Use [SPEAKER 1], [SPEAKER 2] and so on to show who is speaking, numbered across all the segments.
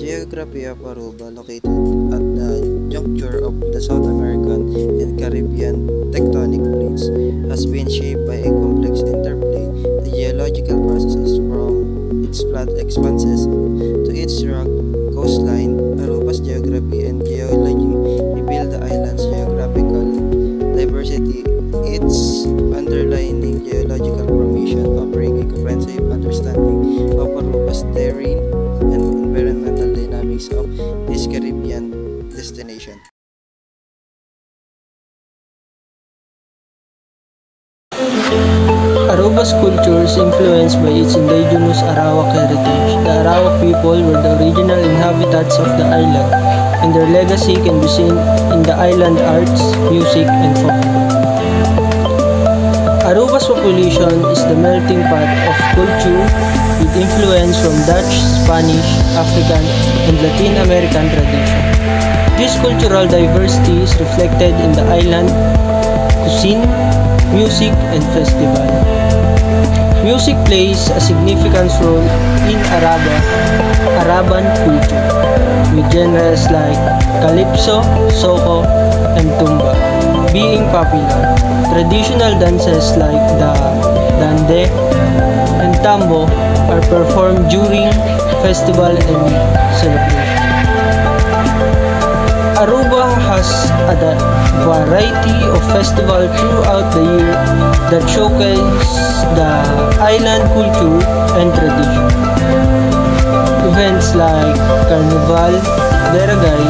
[SPEAKER 1] geography of Aruba, located at the juncture of the South American and Caribbean tectonic plates, has been shaped by a complex interplay of geological processes from its flat expanses to its rugged coastline. Aruba's geography and geology reveal the island's geographical diversity, its underlying geological formation, offering a comprehensive understanding of Aruba's terrain and environmental dynamics of this Caribbean destination.
[SPEAKER 2] Aruba's culture is influenced by its indigenous Arawak heritage. The Arawak people were the original inhabitants of the island, and their legacy can be seen in the island arts, music, and folklore. Aruba's population is the melting pot of culture with influence from Dutch, Spanish, African, and Latin American tradition. This cultural diversity is reflected in the island cuisine, music, and festival. Music plays a significant role in Araban culture, with genres like calypso, soco, and tumba being popular. Traditional dances like the dande and tambo are performed during festival and celebration. Aruba has a variety of festivals throughout the year that showcase the island culture and tradition. Events like Carnival, Barangay,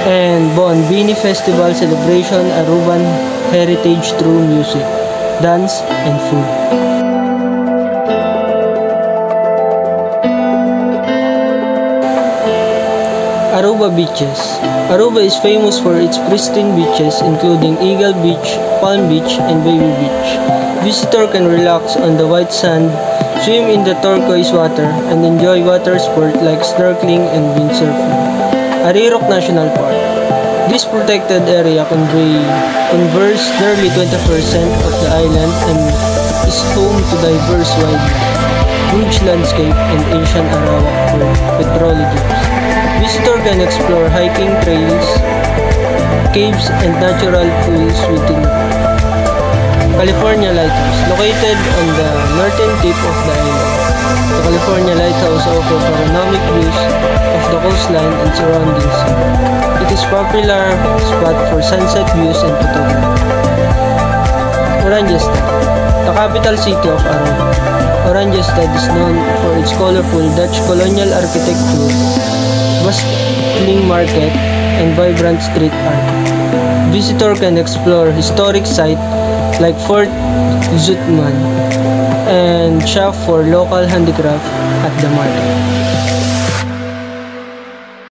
[SPEAKER 2] and Bon Bini Festival celebration Aruban heritage through music, dance, and food. Aruba beaches. Aruba is famous for its pristine beaches including Eagle Beach, Palm Beach, and Baby Beach. Visitor can relax on the white sand, swim in the turquoise water, and enjoy water sports like snorkeling and windsurfing. Arirok National Park. This protected area covers nearly 20% of the island and is home to diverse wildlife, huge landscape, and ancient Arawak petrologists. Visitors can explore hiking trails, caves, and natural pools within California Lighthouse, located on the northern tip of the island. The California Lighthouse offers panoramic views of the coastline and surroundings. It is a popular spot for sunset views and photography. Oranjestad, the capital city of Aruba. Oranjestad is known for its colorful Dutch colonial architecture, bustling market, and vibrant street art. Visitors can explore historic sites like Fort Zutman and shop for local handicraft at the market.